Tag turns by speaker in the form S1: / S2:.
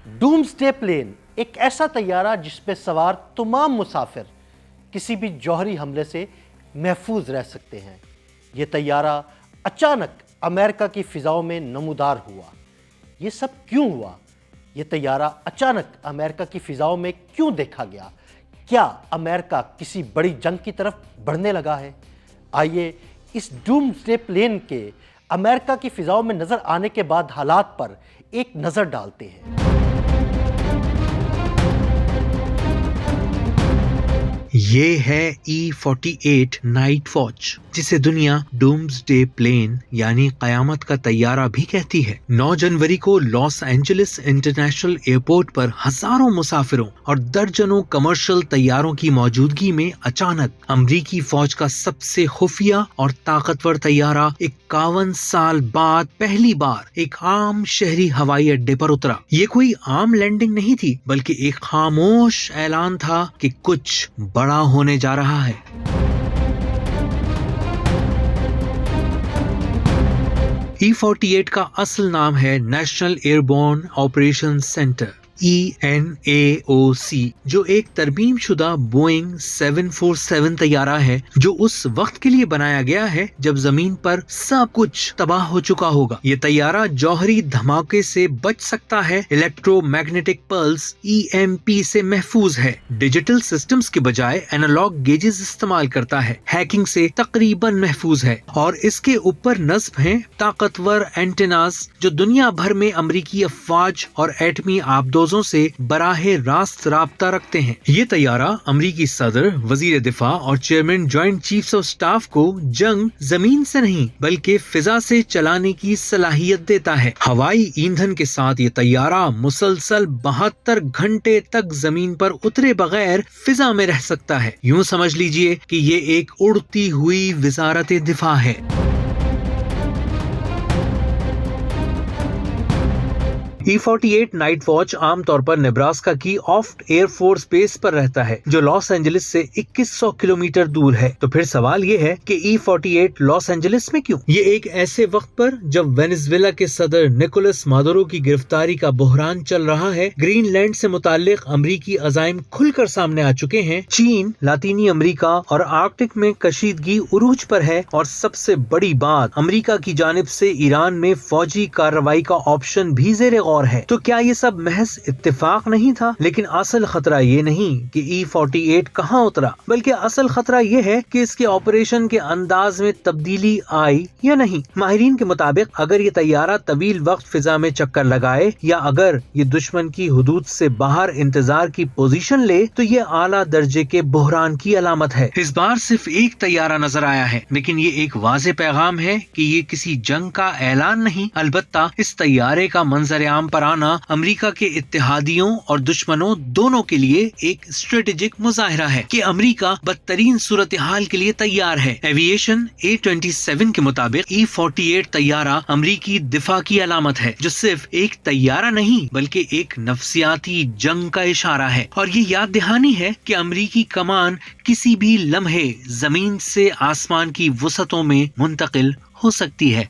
S1: ڈومسڈے plane ایک ایسا طیارہ جس پہ سوار تمام مسافر کسی بھی جوہری حملے سے محفوظ رہ سکتے ہیں۔ یہ طیارہ اچانک امریکہ کی فضاؤں میں نمودار ہوا۔ یہ سب کیوں ہوا؟ یہ طیارہ اچانک امریکہ کی فضاؤں میں کیوں دیکھا گیا؟ کیا امریکہ کسی بڑی جنگ کی طرف بڑھنے لگا ہے؟ آئیے اس ڈومسڈے پلین کے امریکہ کی فضاؤں میں نظر آنے کے بعد حالات پر ایک نظر ڈالتے ہیں۔
S2: یہ ہے E-48 نائٹ واچ، جسے دنیا ڈومسڈے پلین یعنی قیامت کا طیارہ بھی کہتی ہے۔ 9 جنوری کو لاس اینجلس انٹرنیشنل ایئرپورٹ پر ہزاروں مسافروں اور درجنوں کمرشل طیاروں کی موجودگی میں اچانک امریکی فوج کا سب سے خفیہ اور طاقتور طیارہ 51 سال بعد پہلی بار ایک عام شہری ہوائی اڈے پر اترا۔ یہ کوئی عام لینڈنگ نہیں تھی، بلکہ ایک خاموش اعلان تھا کہ کچھ بڑا ہونے جا رہا ہے۔ E-48 کا اصل نام ہے national airborne operation centre ENAOC، جو ایک ترمیم شدہ بوئنگ 747 طیارہ ہے جو اس وقت کے لیے بنایا گیا ہے جب زمین پر سب کچھ تباہ ہو چکا ہوگا۔ یہ طیارہ جوہری دھماکے سے بچ سکتا ہے، الیکٹرو میگنیٹک پلس EMP سے محفوظ ہے، ڈیجیٹل سسٹمز کے بجائے اینالاگ گیجز استعمال کرتا ہے، ہیکنگ سے تقریباً محفوظ ہے، اور اس کے اوپر نصب ہیں طاقتور اینٹیناز جو دنیا بھر میں امریکی افواج اور ایٹمی آبدوزوں سے براہ راست رابطہ رکھتے ہیں۔ یہ طیارہ امریکی صدر، وزیر دفاع اور chairman joint chiefs of staff کو جنگ زمین سے نہیں بلکہ فضا سے چلانے کی صلاحیت دیتا ہے۔ ہوائی ایندھن کے ساتھ یہ طیارہ مسلسل 72 گھنٹے تک زمین پر اترے بغیر فضا میں رہ سکتا ہے۔ یوں سمجھ لیجئے کہ یہ ایک اڑتی ہوئی وزارت دفاع ہے۔ E-48 نائٹ واچ عام طور پر نیبراسکا کی آفٹ ایئر فورس بیس پر رہتا ہے، جو لاس اینجلس سے 2100 کلومیٹر دور ہے۔ تو پھر سوال یہ ہے کہ E-48 لاس اینجلس میں کیوں؟ یہ ایک ایسے وقت پر جب وینزویلا کے صدر نکولس مادورو کی گرفتاری کا بحران چل رہا ہے، گرین لینڈ سے متعلق امریکی عزائم کھل کر سامنے آ چکے ہیں، چین، لاطینی امریکہ اور آرکٹک میں کشیدگی عروج پر ہے، اور سب سے بڑی بات، امریکہ کی جانب سے ایران میں فوجی کارروائی کا آپشن بھی زیر غور ہے۔ تو کیا یہ سب محض اتفاق نہیں تھا؟ لیکن اصل خطرہ یہ نہیں کہ E-48 کہاں اترا، بلکہ اصل خطرہ یہ ہے کہ اس کے آپریشن کے انداز میں تبدیلی آئی یا نہیں۔ ماہرین کے مطابق اگر یہ طیارہ طویل وقت فضا میں چکر لگائے یا اگر یہ دشمن کی حدود سے باہر انتظار کی پوزیشن لے تو یہ اعلیٰ درجے کے بحران کی علامت ہے۔ اس بار صرف ایک طیارہ نظر آیا ہے، لیکن یہ ایک واضح پیغام ہے کہ یہ کسی جنگ کا اعلان نہیں، البتہ اس طیارے کا منظر عام پر آنا امریکہ کے اتحادیوں اور دشمنوں دونوں کے لیے ایک اسٹریٹجک مظاہرہ ہے کہ امریکہ بدترین صورتحال کے لیے تیار ہے۔ ایوییشن A27 کے مطابق E-48 طیارہ امریکی دفاع کی علامت ہے، جو صرف ایک طیارہ نہیں بلکہ ایک نفسیاتی جنگ کا اشارہ ہے، اور یہ یاد دہانی ہے کہ امریکی کمان کسی بھی لمحے زمین سے آسمان کی وسعتوں میں منتقل ہو سکتی ہے۔